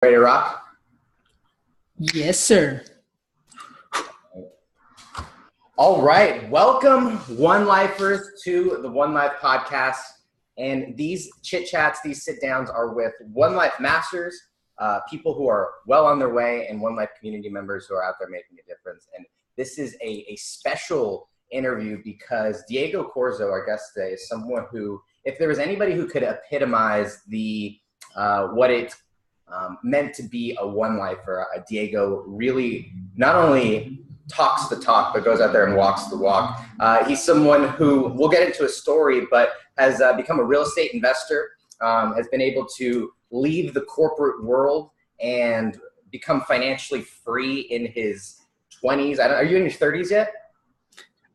Ready to rock? Yes, sir. All right. Welcome, One Lifers, to the One Life podcast. And these chit chats, these sit downs are with One Life masters, people who are well on their way, and One Life community members who are out there making a difference. And this is a special interview because Diego Corzo, our guest today, is someone who, if there was anybody who could epitomize what it meant to be a one-lifer, Diego really not only talks the talk, but goes out there and walks the walk. He's someone who, we'll get into a story, but has become a real estate investor, has been able to leave the corporate world and become financially free in his 20s. Are you in your 30s yet?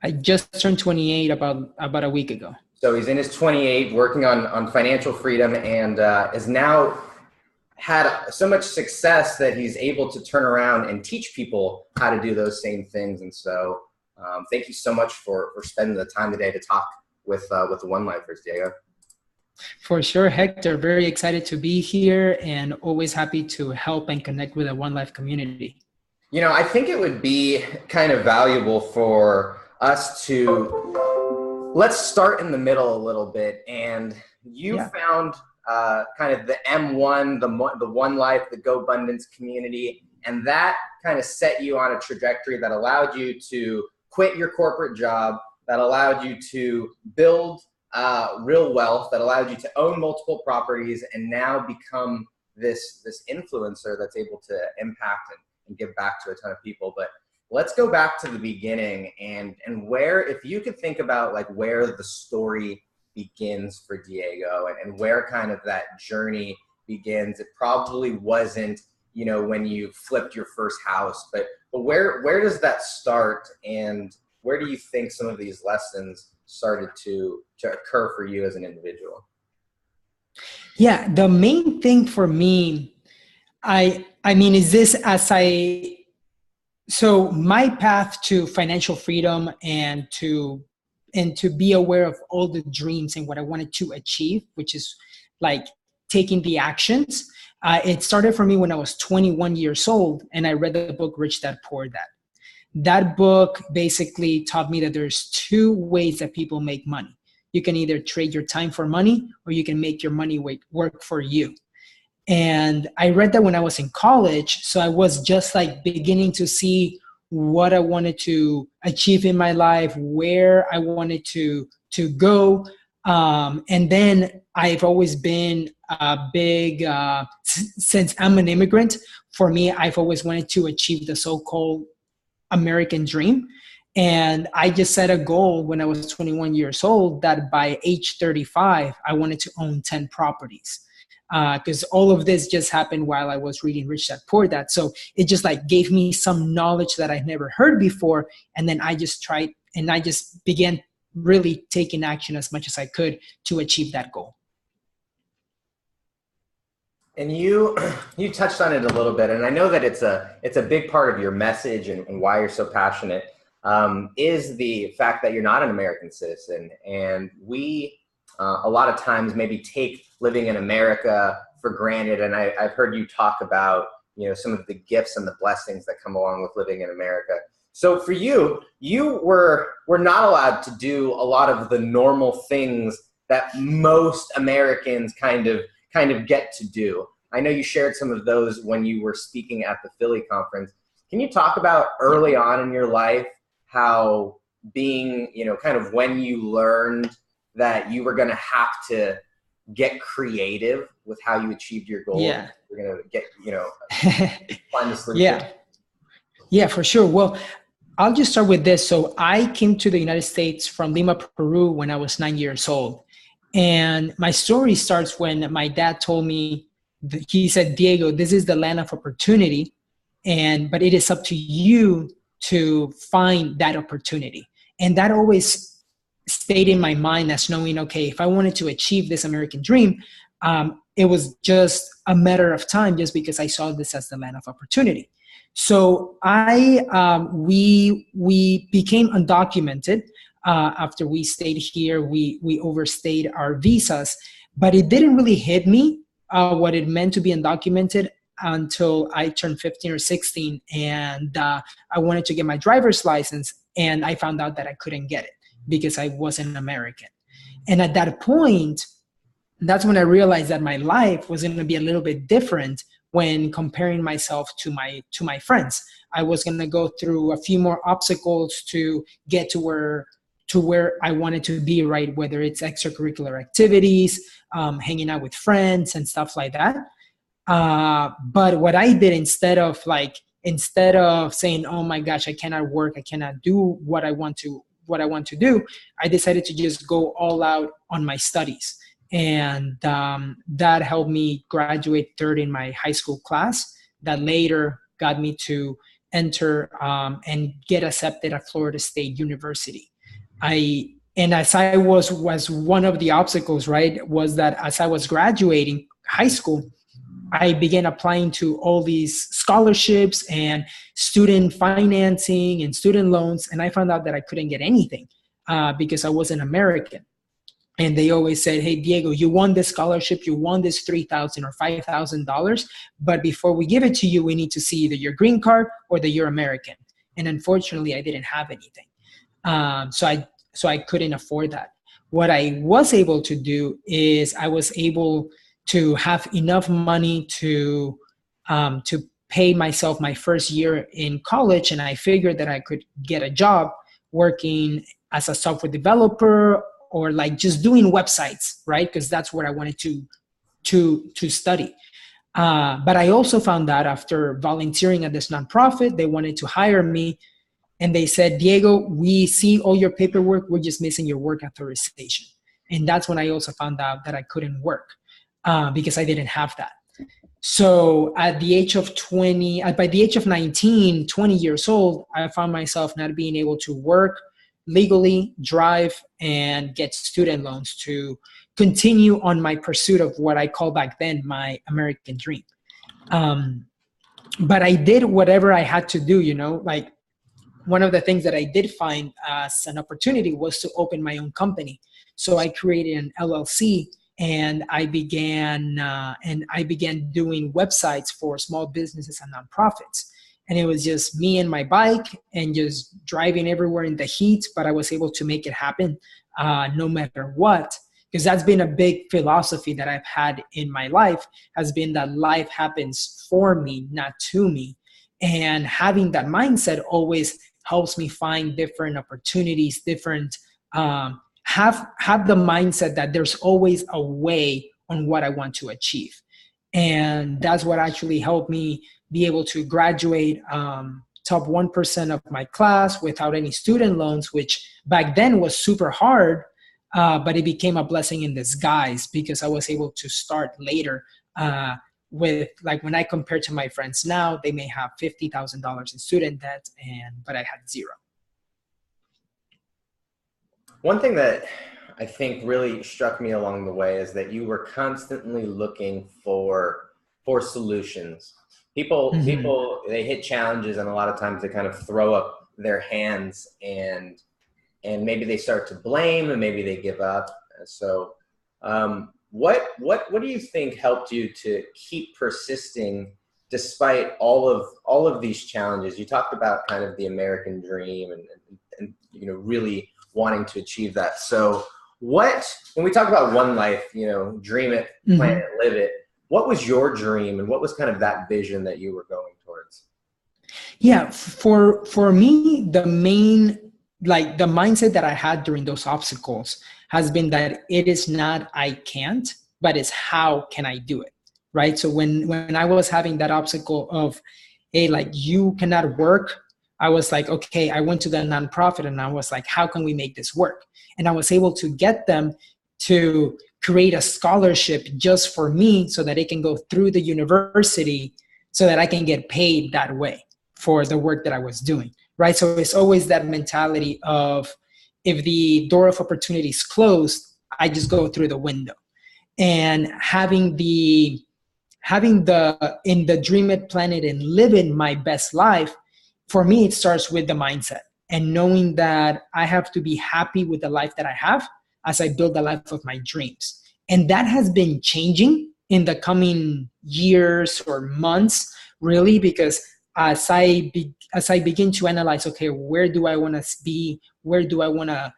I just turned 28 about a week ago. So he's in his 28, working on financial freedom, and is now had so much success that he's able to turn around and teach people how to do those same things. And so thank you so much for spending the time today to talk with the One Lifers, Diego. For sure, Hector. Very excited to be here and always happy to help and connect with the One Life community. You know, I think it would be kind of valuable for us to, let's start in the middle a little bit. And you found kind of the M1, the One Life, the Go Abundance community, and that kind of set you on a trajectory that allowed you to quit your corporate job, that allowed you to build real wealth, that allowed you to own multiple properties, and now become this influencer that's able to impact and give back to a ton of people. But let's go back to the beginning and where, if you could think about like where the story begins for Diego and where kind of that journey begins. It probably wasn't, you know, when you flipped your first house, but where does that start, and where do you think some of these lessons started to occur for you as an individual? Yeah, the main thing for me, I mean, is this so my path to financial freedom and to be aware of all the dreams and what I wanted to achieve, which is like taking the actions. It started for me when I was 21 years old, and I read the book, Rich Dad, Poor Dad. That book basically taught me that there's two ways that people make money. You can either trade your time for money, or you can make your money work for you. And I read that when I was in college. So I was just like beginning to see what I wanted to achieve in my life, where I wanted to go. And then I've always been a big, since I'm an immigrant, for me, I've always wanted to achieve the so-called American dream. And I just set a goal when I was 21 years old that by age 35, I wanted to own 10 properties. Because all of this just happened while I was reading Rich Dad, Poor Dad. So it just like gave me some knowledge that I'd never heard before. And then I just tried, and I just began really taking action as much as I could to achieve that goal. And you touched on it a little bit, and I know that it's a big part of your message and why you're so passionate, is the fact that you're not an American citizen. And we a lot of times maybe take living in America for granted. And I've heard you talk about, you know, some of the gifts and the blessings that come along with living in America. So for you, you were not allowed to do a lot of the normal things that most Americans kind of get to do. I know you shared some of those when you were speaking at the Philly conference. Can you talk about early on in your life how being, you know, kind of when you learned that you were going to have to get creative with how you achieved your goal? Yeah. You're going to get, you know, find the solution. Yeah, for sure. Well, I'll just start with this. So I came to the United States from Lima, Peru when I was 9 years old. And my story starts when my dad told me, he said, Diego, this is the land of opportunity, but it is up to you to find that opportunity. And that always stayed in my mind as knowing, okay, if I wanted to achieve this American dream, it was just a matter of time, just because I saw this as the land of opportunity. So we became undocumented after we stayed here. We overstayed our visas, but it didn't really hit me what it meant to be undocumented until I turned 15 or 16, and I wanted to get my driver's license, and I found out that I couldn't get it because I wasn't American. And at that point, that's when I realized that my life was going to be a little bit different when comparing myself to my friends. I was going to go through a few more obstacles to get to where I wanted to be, right? Whether it's extracurricular activities, hanging out with friends and stuff like that. But what I did, instead of saying, oh my gosh, I cannot work, I cannot do what I want to do, I decided to just go all out on my studies. And that helped me graduate third in my high school class. That later got me to enter and get accepted at Florida State University. As I was one of the obstacles, right, was that as I was graduating high school, I began applying to all these scholarships and student financing and student loans, and I found out that I couldn't get anything because I wasn't American. And they always said, hey, Diego, you won this scholarship, you won this $3,000 or $5,000, but before we give it to you, we need to see either your green card or that you're American. And unfortunately, I didn't have anything. So I couldn't afford that. What I was able to do is I was able to have enough money to pay myself my first year in college, and I figured that I could get a job working as a software developer or like just doing websites, right? Because that's what I wanted to study. But I also found out after volunteering at this nonprofit, they wanted to hire me. And they said, Diego, we see all your paperwork, we're just missing your work authorization. And that's when I also found out that I couldn't work because I didn't have that. So at the age of 19, 20 years old, I found myself not being able to work legally, drive, and get student loans to continue on my pursuit of what I call back then my American dream. But I did whatever I had to do, like one of the things that I did find as an opportunity was to open my own company. So I created an LLC, and I began doing websites for small businesses and nonprofits. And it was just me and my bike and just driving everywhere in the heat, but I was able to make it happen no matter what. Because that's been a big philosophy that I've had in my life, has been that life happens for me, not to me. And having that mindset always helps me find different opportunities, have the mindset that there's always a way on what I want to achieve. And that's what actually helped me be able to graduate top 1% of my class without any student loans, which back then was super hard, but it became a blessing in disguise because I was able to start later with, like, when I compare to my friends now, they may have $50,000 in student debt, but I had zero. One thing that I think really struck me along the way is that you were constantly looking for solutions. People, they hit challenges, and a lot of times they kind of throw up their hands and maybe they start to blame, and maybe they give up. So, what do you think helped you to keep persisting despite all of these challenges? You talked about kind of the American dream and really wanting to achieve that. So, when we talk about one life, dream it, plan it, live it. What was your dream, and what was kind of that vision that you were going towards? Yeah, for me, the mindset that I had during those obstacles has been that it is not I can't, but it's how can I do it, right? So when I was having that obstacle of, hey, like, you cannot work, I was like, okay, I went to the nonprofit and I was like, how can we make this work? And I was able to get them to create a scholarship just for me so that it can go through the university so that I can get paid that way for the work that I was doing, right? So it's always that mentality of, if the door of opportunity is closed, I just go through the window. And having in the dream it, plan it, and living my best life, for me, it starts with the mindset and knowing that I have to be happy with the life that I have as I build the life of my dreams. And that has been changing in the coming years or months, really, because as I begin to analyze, okay, where do I want to be? Where do I want to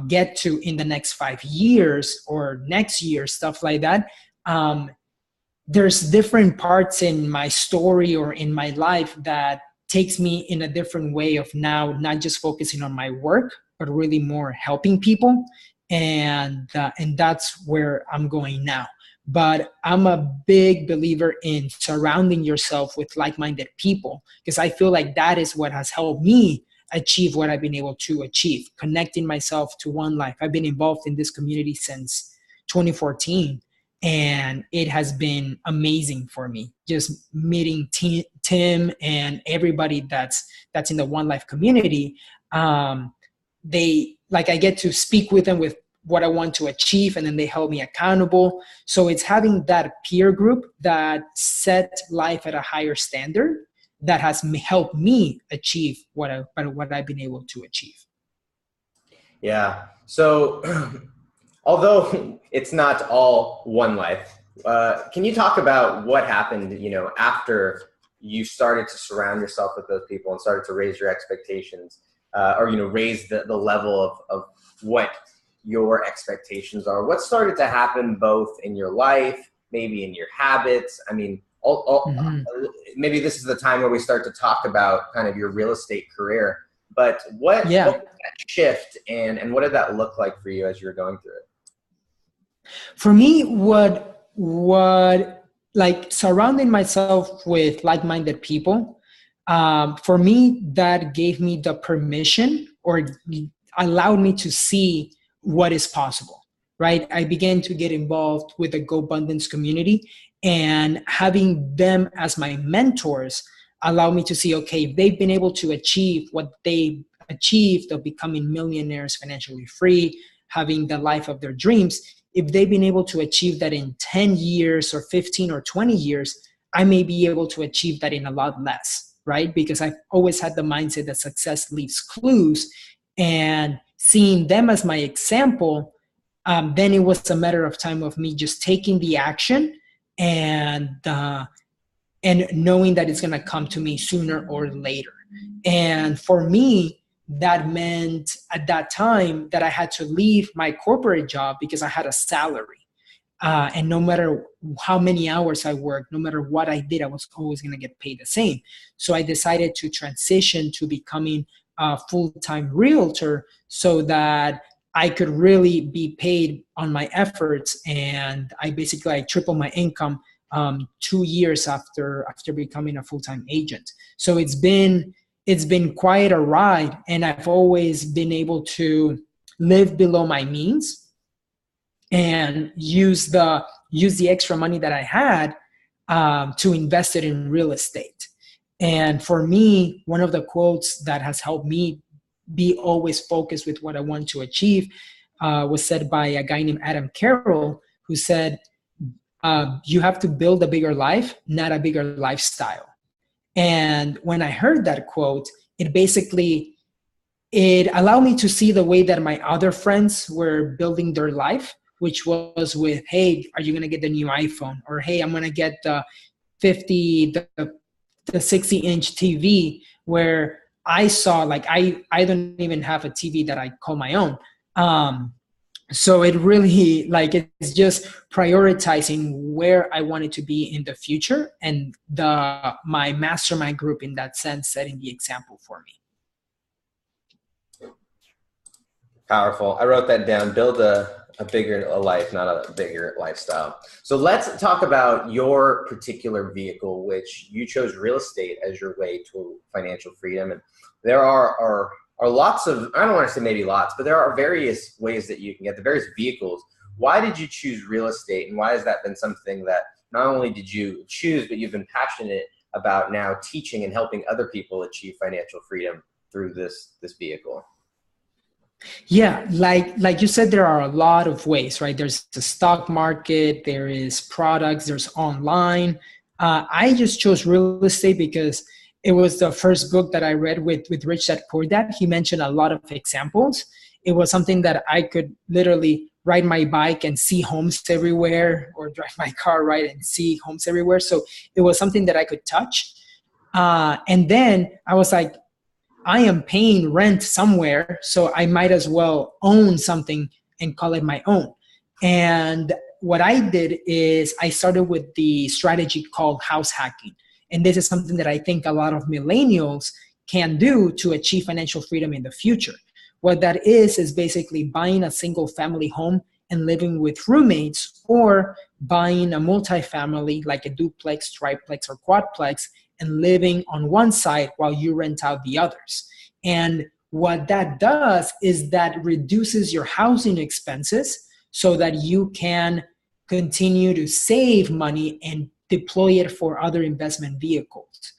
get to in the next 5 years or next year, stuff like that. There's different parts in my story or in my life that takes me in a different way of now not just focusing on my work, but really more helping people. And that's where I'm going now. But I'm a big believer in surrounding yourself with like-minded people, because I feel like that is what has helped me achieve what I've been able to achieve, connecting myself to One Life. I've been involved in this community since 2014, and it has been amazing for me. Just meeting Tim and everybody that's in the One Life community. They, like, I get to speak with them with what I want to achieve, and then they hold me accountable. So it's having that peer group that set life at a higher standard that has helped me achieve what I've been able to achieve. Yeah. So although it's not all One Life, can you talk about what happened, after you started to surround yourself with those people and started to raise your expectations, or, raise the level of what your expectations are? What started to happen both in your life, maybe in your habits? I mean, maybe this is the time where we start to talk about kind of your real estate career, but what was that shift, and what did that look like for you as you were going through it? For me, what like surrounding myself with like-minded people, for me, that gave me the permission, or allowed me to see what is possible, right? I began to get involved with the GoBundance community, and having them as my mentors allowed me to see, okay, if they've been able to achieve what they achieved of becoming millionaires, financially free, having the life of their dreams, if they've been able to achieve that in 10 years or 15 or 20 years, I may be able to achieve that in a lot less, right? Because I've always had the mindset that success leaves clues, and seeing them as my example, then it was a matter of time of me just taking the action and knowing that it's going to come to me sooner or later. And for me, that meant at that time that I had to leave my corporate job because I had a salary. And no matter how many hours I worked, no matter what I did, I was always going to get paid the same. So I decided to transition to becoming a full-time realtor so that I could really be paid on my efforts. And I tripled my income 2 years after becoming a full-time agent. So it's been quite a ride, and I've always been able to live below my means and use the extra money that I had to invest it in real estate. And for me, one of the quotes that has helped me be always focused with what I want to achieve was said by a guy named Adam Carroll, who said, you have to build a bigger life, not a bigger lifestyle. And when I heard that quote, it allowed me to see the way that my other friends were building their life, which was with, hey, are you going to get the new iPhone? Or, hey, I'm going to get the 60-inch TV, where I saw, like, I don't even have a TV that I call my own. So it really, like, it's just prioritizing where I wanted to be in the future, and my mastermind group in that sense setting the example for me. Powerful. I wrote that down. Build a bigger life, not a bigger lifestyle. So let's talk about your particular vehicle, which you chose real estate as your way to financial freedom. And there are lots of, I don't want to say maybe lots, but there are various ways that you can get the various vehicles. Why did you choose real estate, and why has that been something that not only did you choose, but you've been passionate about now teaching and helping other people achieve financial freedom through this vehicle? Yeah, like you said, there are a lot of ways, right? There's the stock market, there is products, there's online. I just chose real estate because it was the first book that I read with Rich Dad Poor Dad. He mentioned a lot of examples. It was something that I could literally ride my bike and see homes everywhere, or drive my car, right, and see homes everywhere. So it was something that I could touch. And then I was like, I am paying rent somewhere, so I might as well own something and call it my own. And what I did is I started with the strategy called house hacking. And this is something that I think a lot of millennials can do to achieve financial freedom in the future. What that is basically buying a single family home and living with roommates, or buying a multifamily like a duplex, triplex, or quadplex, and living on one side while you rent out the others. And what that does is that reduces your housing expenses so that you can continue to save money and deploy it for other investment vehicles.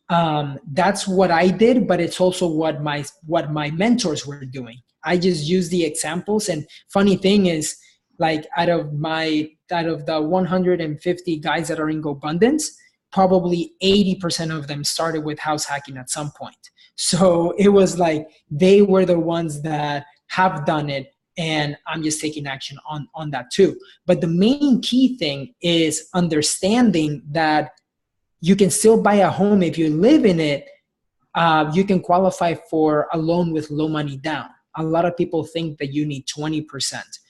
That's what I did, but it's also what my mentors were doing. I just use the examples. And funny thing is, like, out of the 150 guys that are in GoBundance, probably 80% of them started with house hacking at some point. So it was like they were the ones that have done it, and I'm just taking action on that too. But the main key thing is understanding that you can still buy a home if you live in it. You can qualify for a loan with low money down. A lot of people think that you need 20%,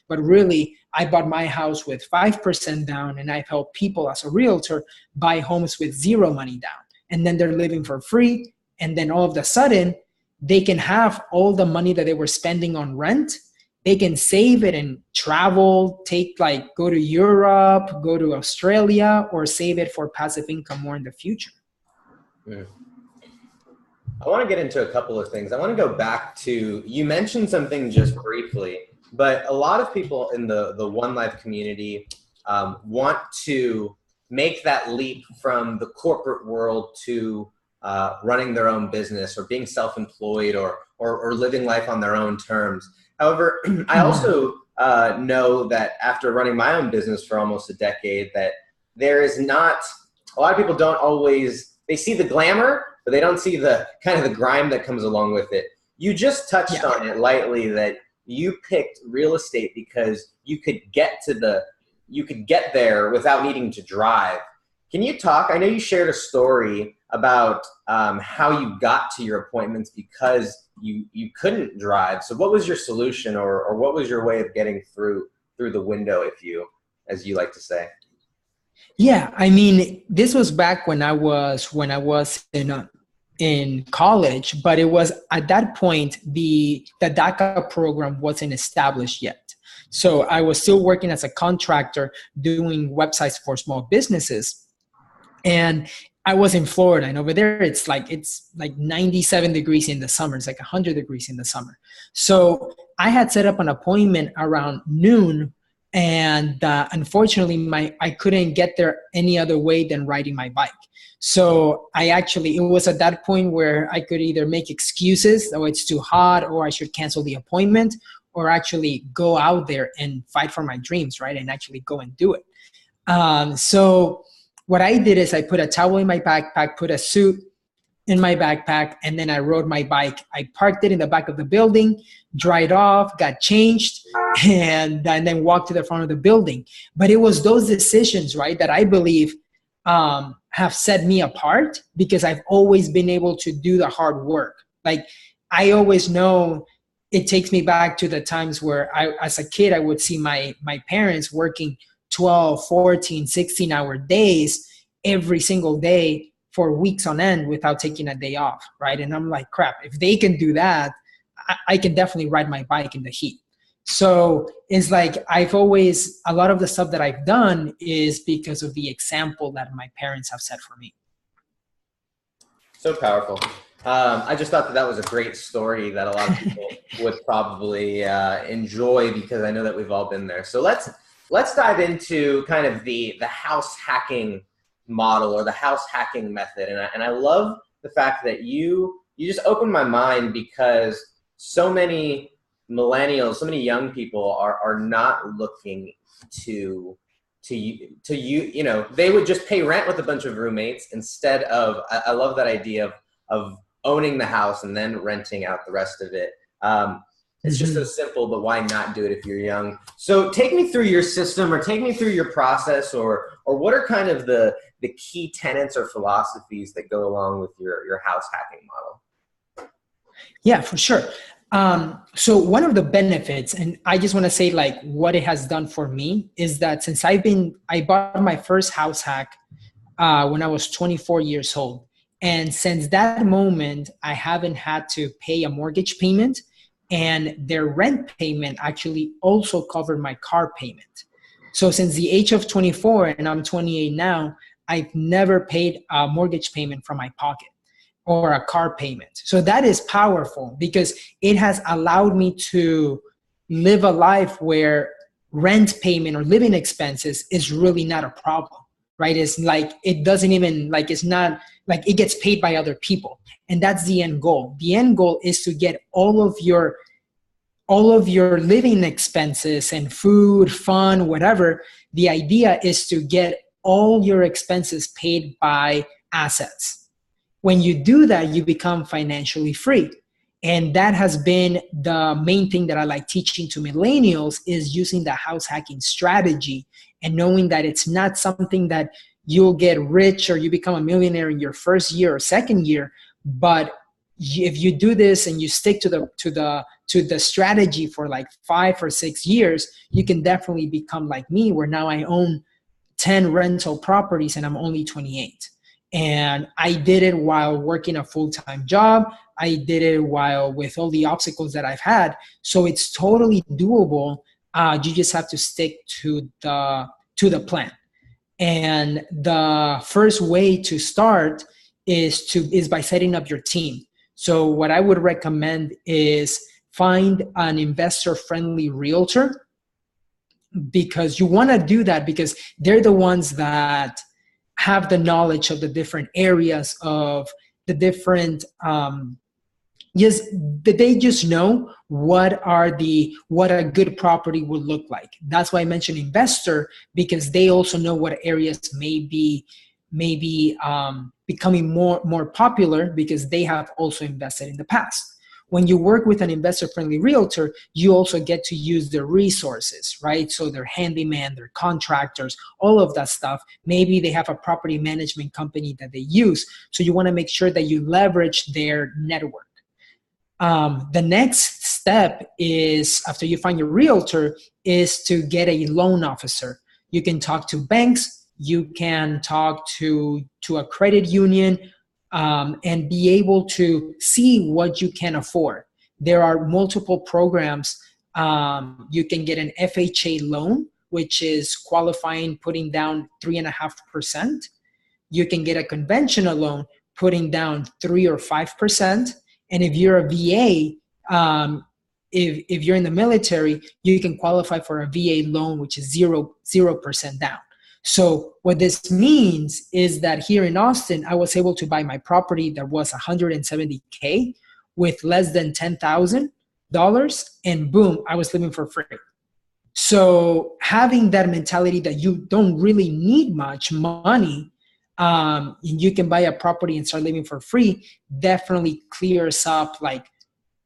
but really I bought my house with 5% down, and I've helped people as a realtor buy homes with zero money down. And then they're living for free. And then all of a sudden they can have all the money that they were spending on rent. They can save it and travel, go to Europe, go to Australia, or save it for passive income more in the future. Mm. I want to get into a couple of things. I want to go back to, you mentioned something just briefly, but a lot of people in the One Life community want to make that leap from the corporate world to running their own business, or being self-employed, or living life on their own terms. However, I also know that after running my own business for almost a decade, that there is not, a lot of people don't always, they see the glamour, but they don't see the kind of the grime that comes along with it. You just touched on it lightly, that you picked real estate because you could get there without needing to drive. Can you talk? I know you shared a story about how you got to your appointments because you couldn't drive. So what was your solution, or what was your way of getting through the window, as you like to say? Yeah, I mean, this was back when I was in college, but it was at that point the DACA program wasn't established yet. So I was still working as a contractor doing websites for small businesses. And I was in Florida, and over there it's like 97 degrees in the summer. It's like 100 degrees in the summer. So I had set up an appointment around noon, and unfortunately I couldn't get there any other way than riding my bike. So it was at that point where I could either make excuses, oh, it's too hot, or I should cancel the appointment, or actually go out there and fight for my dreams, right? And actually go and do it. So what I did is I put a towel in my backpack, put a suit in my backpack, and then I rode my bike. I parked it in the back of the building, dried off, got changed, and then walked to the front of the building. But it was those decisions, right, that I believe have set me apart, because I've always been able to do the hard work. Like, I always know it takes me back to the times where as a kid, I would see my parents working 12, 14, 16-hour days every single day for weeks on end without taking a day off, right? And I'm like, crap, if they can do that, I can definitely ride my bike in the heat. So it's like a lot of the stuff that I've done is because of the example that my parents have set for me. So powerful. I just thought that was a great story that a lot of people would probably enjoy, because I know that we've all been there. So let's dive into kind of the house hacking model, or the house hacking method. And I love the fact that you just opened my mind, because so many millennials, so many young people are not looking to they would just pay rent with a bunch of roommates instead of, I love that idea of owning the house and then renting out the rest of it. It's just so simple, but why not do it if you're young? So take me through your system, or take me through your process, or what are kind of the key tenets or philosophies that go along with your house hacking model? Yeah, for sure. So one of the benefits, and I just want to say like what it has done for me, is that since I bought my first house hack when I was 24 years old. And since that moment, I haven't had to pay a mortgage payment, and their rent payment actually also covered my car payment. So since the age of 24, and I'm 28 now, I've never paid a mortgage payment from my pocket or a car payment. So that is powerful because it has allowed me to live a life where rent payment or living expenses is really not a problem, right? It's like, it doesn't even, like, it's not like it gets paid by other people. And that's the end goal. The end goal is to get all of your living expenses and food, fun, whatever. The idea is to get all your expenses paid by assets. When you do that, you become financially free. And that has been the main thing that I like teaching to millennials, is using the house hacking strategy and knowing that it's not something that you'll get rich or you become a millionaire in your first year or second year. But if you do this and you stick to the strategy for like 5 or 6 years, you can definitely become like me, where now I own 10 rental properties and I'm only 28. And I did it while working a full-time job. I did it while with all the obstacles that I've had. So it's totally doable. You just have to stick to the plan. And the first way to start is by setting up your team. So what I would recommend is find an investor-friendly realtor, because you want to do that because they're the ones that have the knowledge of the different areas of the different they just know what a good property would look like. That's why I mentioned investor, because they also know what areas may be becoming more popular, because they have also invested in the past. When you work with an investor-friendly realtor, you also get to use their resources, right? So their handyman, their contractors, all of that stuff. Maybe they have a property management company that they use. So you want to make sure that you leverage their network. The next step is, after you find your realtor, is to get a loan officer. You can talk to banks, you can talk to a credit union, and be able to see what you can afford. There are multiple programs. You can get an FHA loan, which is qualifying, putting down 3.5%. You can get a conventional loan, putting down 3 or 5%. And if you're a VA, if you're in the military, you can qualify for a VA loan, which is 0% down. So what this means is that here in Austin, I was able to buy my property that was $170K with less than $10,000, and boom, I was living for free. So having that mentality that you don't really need much money, and you can buy a property and start living for free, definitely clears up,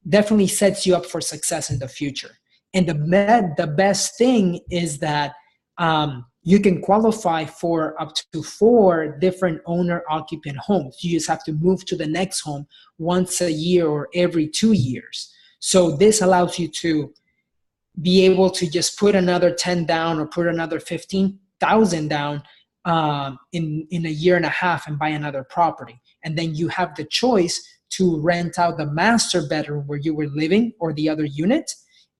definitely sets you up for success in the future. And the best thing is that you can qualify for up to 4 different owner-occupant homes. You just have to move to the next home once a year or every 2 years. So this allows you to be able to just put another 10 down or put another 15,000 down in a year and a half and buy another property. And then you have the choice to rent out the master bedroom where you were living or the other unit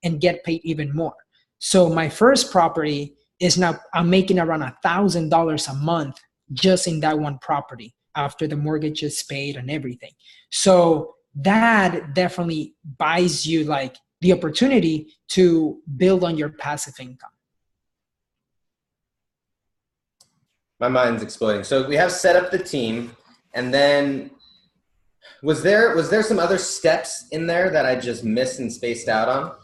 and get paid even more. So my first property is now, I'm making around $1,000 a month just in that one property after the mortgage is paid and everything. So that definitely buys you the opportunity to build on your passive income. My mind's exploding. So we have set up the team, and then was there some other steps in there that I just missed and spaced out on?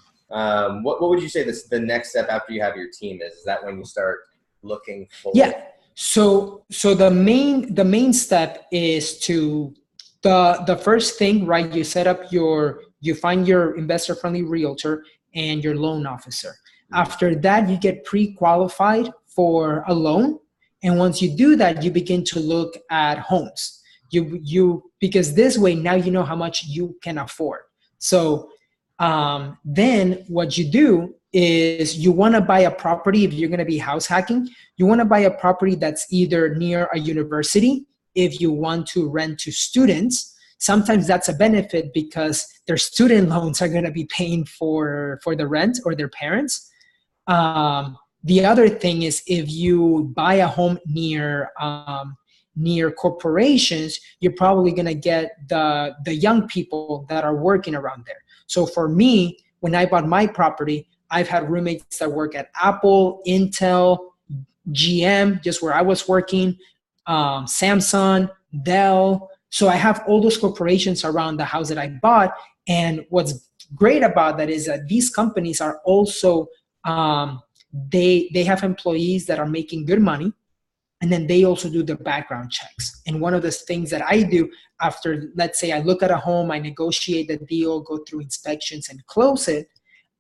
What would you say the next step after you have your team is? Is that when you start looking for? Yeah. So the main step is to the first thing, right? You set up your You find your investor-friendly realtor and your loan officer. After that, you get pre-qualified for a loan. And once you do that, you begin to look at homes. Because this way, now you know how much you can afford. So then what you do is you want to buy a property. If you're going to be house hacking, you want to buy a property that's either near a university. If you want to rent to students, sometimes that's a benefit because their student loans are going to be paying for the rent, or their parents. The other thing is, if you buy a home near corporations, you're probably going to get the young people that are working around there. So for me, when I bought my property, I've had roommates that work at Apple, Intel, GM, just where I was working, Samsung, Dell. So I have all those corporations around the house that I bought. And what's great about that is that these companies are also, they have employees that are making good money. And then they also do the background checks. And one of the things that I do after, let's say I look at a home, I negotiate the deal, go through inspections and close it,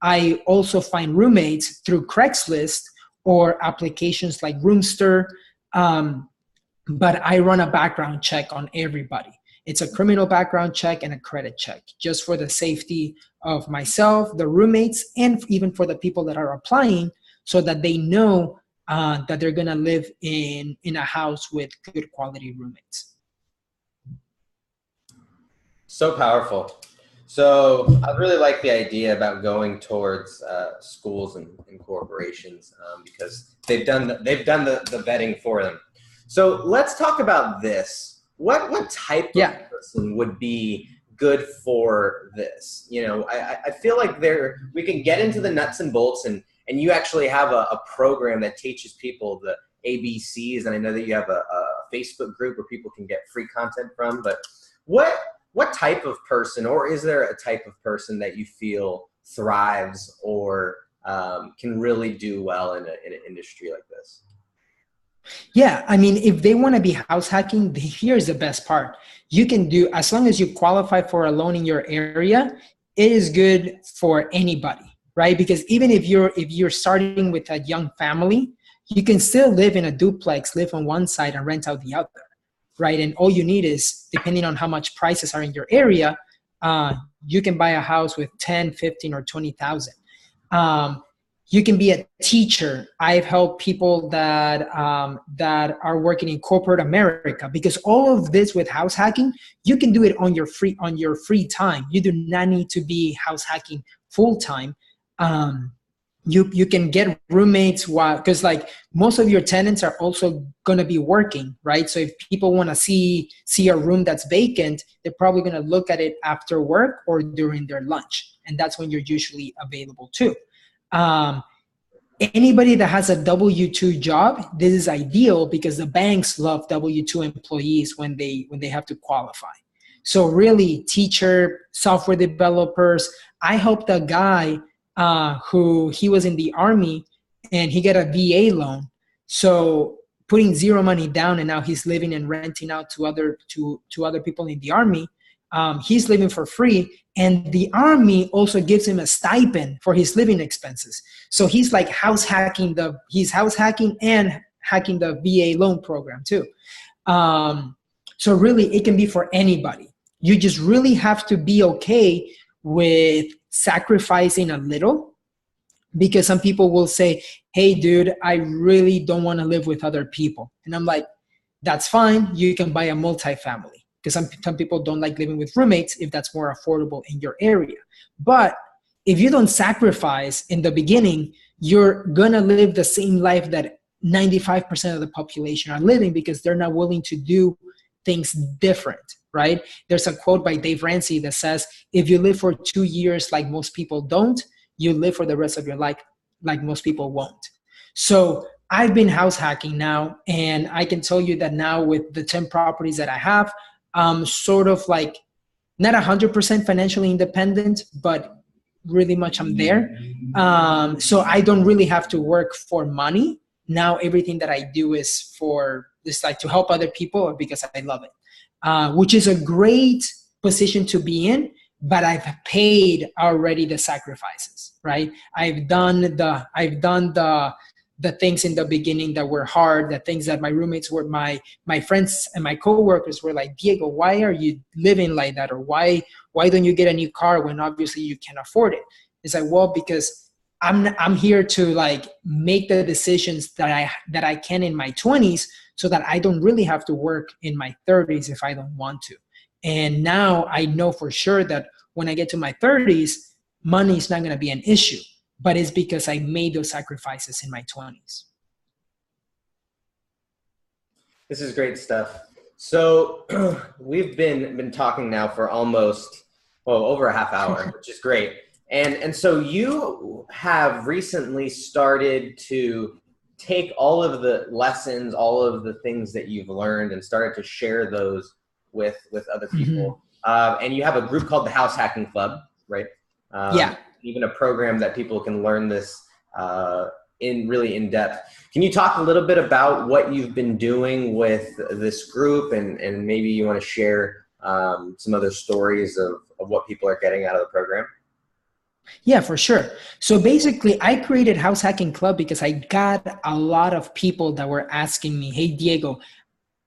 I also find roommates through Craigslist or applications like Roomster. But I run a background check on everybody. It's a criminal background check and a credit check, just for the safety of myself, the roommates, and even for the people that are applying, so that they know that they're going to live in a house with good quality roommates. So powerful. So I really like the idea about going towards schools and corporations because they've done the vetting for them. So let's talk about this. What type of person would be good for this? You know, I feel like we can get into the nuts and bolts, and you actually have a program that teaches people the ABCs, and I know that you have a Facebook group where people can get free content from. But what type of person, or is there a type of person that you feel thrives or can really do well in an industry like this? Yeah, I mean, if they want to be house hacking, here's the best part. You can do, as long as you qualify for a loan in your area, it is good for anybody, right? Because even if you're starting with a young family, you can still live in a duplex, live on one side and rent out the other, right? And all you need is, depending on how much prices are in your area, you can buy a house with 10, 15, or 20,000. You can be a teacher. I've helped people that are working in corporate America, because all of this with house hacking, you can do it on your free time. You do not need to be house hacking full time. You can get roommates because like most of your tenants are also going to be working, right? So if people want to see a room that's vacant, they're probably going to look at it after work or during their lunch, and that's when you're usually available too. Anybody that has a W-2 job, this is ideal because the banks love W-2 employees when they have to qualify. So really, teacher, software developers. I helped a guy who he was in the Army and he got a VA loan. So putting zero money down, and now he's living and renting out to other people in the Army. He's living for free, and the Army also gives him a stipend for his living expenses. So he's like house hacking and hacking the VA loan program too. So really, it can be for anybody. You just really have to be okay with sacrificing a little, because some people will say, hey dude, I really don't want to live with other people. And I'm like, that's fine. You can buy a multifamily, because some people don't like living with roommates if that's more affordable in your area. But if you don't sacrifice in the beginning, you're gonna live the same life that 95% of the population are living, because they're not willing to do things different, right? There's a quote by Dave Ramsey that says, if you live for 2 years like most people don't, you live for the rest of your life like most people won't. So I've been house hacking now, and I can tell you that now with the 10 properties that I have, I'm sort of like not 100% financially independent, but really much I'm there. So I don't really have to work for money. Now everything that I do is for this, like to help other people, or because I love it, which is a great position to be in. but I've paid already the sacrifices, right? I've done the things in the beginning that were hard, the things that my roommates were, my friends and my coworkers were like, Diego, why are you living like that? Or why don't you get a new car when obviously you can afford it? It's like, well, because I'm here to like make the decisions that I can in my 20s, so that I don't really have to work in my 30s if I don't want to. And now I know for sure that when I get to my 30s, money is not going to be an issue, but it's because I made those sacrifices in my 20s. This is great stuff. So we've been talking now for almost, over a half hour, which is great. And so you have recently started to take all of the lessons, all of the things that you've learned, and started to share those with other people. And you have a group called the House Hacking Club, right? Yeah. Even a program that people can learn this in depth. Can you talk a little bit about what you've been doing with this group, and maybe you want to share some other stories of what people are getting out of the program? Yeah, for sure. So basically, I created House Hacking Club because I got a lot of people that were asking me, hey, Diego,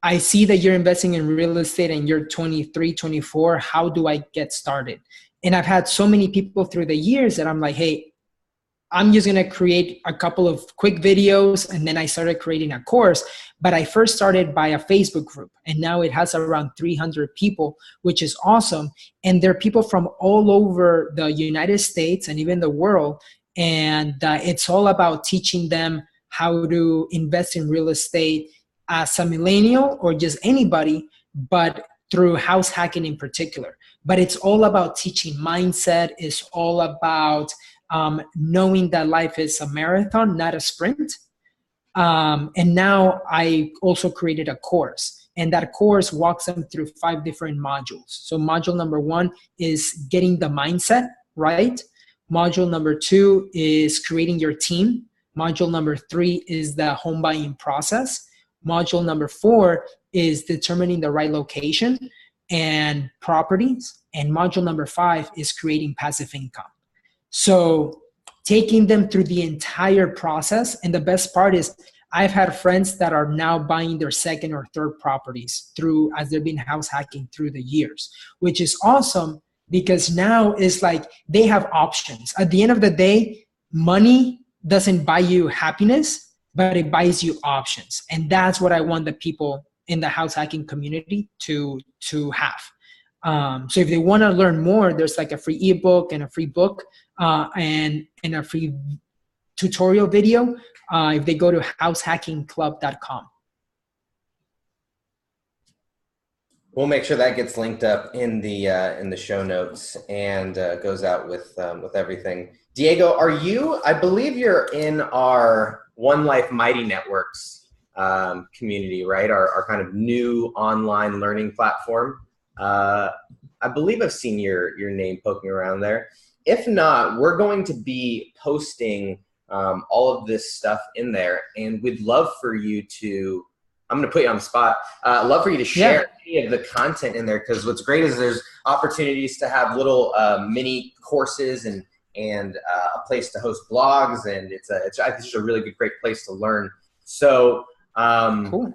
I see that you're investing in real estate and you're 23, 24. How do I get started? And I've had so many people through the years that I'm like, hey, I'm just going to create a couple of quick videos. And then I started creating a course. But I first started by a Facebook group, and now it has around 300 people, which is awesome. And there are people from all over the United States and even the world. And it's all about teaching them how to invest in real estate as a millennial or just anybody, but through house hacking in particular. But it's all about teaching mindset. It's all about knowing that life is a marathon, not a sprint. And now I also created a course, and that course walks them through 5 different modules. So module number 1 is getting the mindset right. Module number 2 is creating your team. Module number 3 is the home buying process. Module number 4 is determining the right location and properties. And module number 5 is creating passive income. So taking them through the entire process. And the best part is I've had friends that are now buying their second or third properties through, as they've been house hacking through the years, which is awesome because now it's like they have options. At the end of the day, money doesn't buy you happiness, but it buys you options. And that's what I want the people in the house hacking community to have. So if they want to learn more, there's like a free ebook and a free book and a free tutorial video if they go to househackingclub.com. We'll make sure that gets linked up in the show notes and goes out with everything. Diego, are you? I believe you're in our One Life Mighty Networks community, right? Our kind of new online learning platform. I believe I've seen your name poking around there. If not, we're going to be posting all of this stuff in there, and we'd love for you to, I'm going to put you on the spot, love for you to share any of the content in there, because what's great is there's opportunities to have little mini courses and a place to host blogs, and I think it's a really great place to learn. So cool.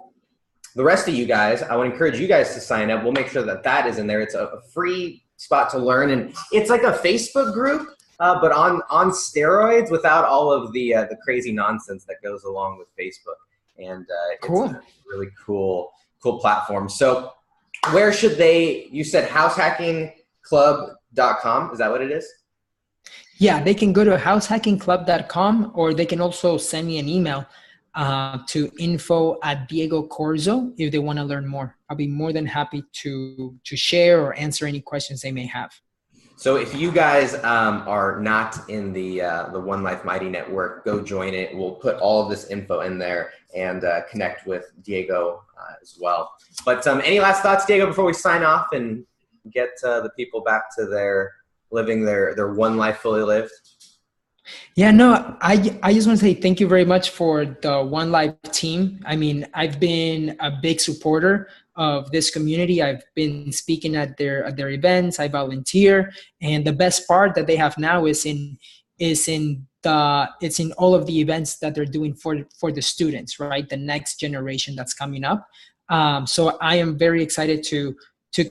The rest of you guys, I would encourage you guys to sign up. We'll make sure that is in there. It's a free spot to learn, and it's like a Facebook group, but on steroids, without all of the crazy nonsense that goes along with Facebook. And cool. It's a really cool platform. So where should they? You said househackingclub.com. Is that what it is? Yeah, they can go to househackingclub.com, or they can also send me an email to info@Diego Corzo if they want to learn more. I'll be more than happy to share or answer any questions they may have. So if you guys are not in the One Life Mighty Network, go join it. We'll put all of this info in there and connect with Diego as well. But any last thoughts, Diego, before we sign off and get the people back to living their one life fully lived? Yeah, no, I just want to say thank you very much for the One Life team. I mean, I've been a big supporter of this community. I've been speaking at their events. I volunteer, and the best part that they have now is in all of the events that they're doing for the students, right? The next generation that's coming up. So I am very excited to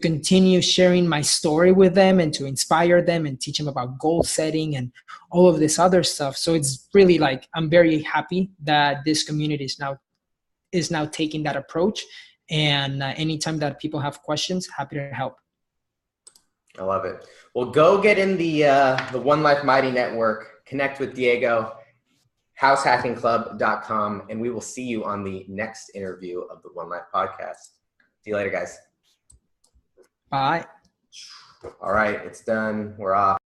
continue sharing my story with them and to inspire them and teach them about goal setting and all of this other stuff. So it's really like, I'm very happy that this community is now taking that approach. And anytime that people have questions, happy to help. I love it. Well, go get in the One Life Mighty Network, connect with Diego, househackingclub.com, and we will see you on the next interview of the One Life podcast. See you later, guys. Bye. All right, it's done. We're off.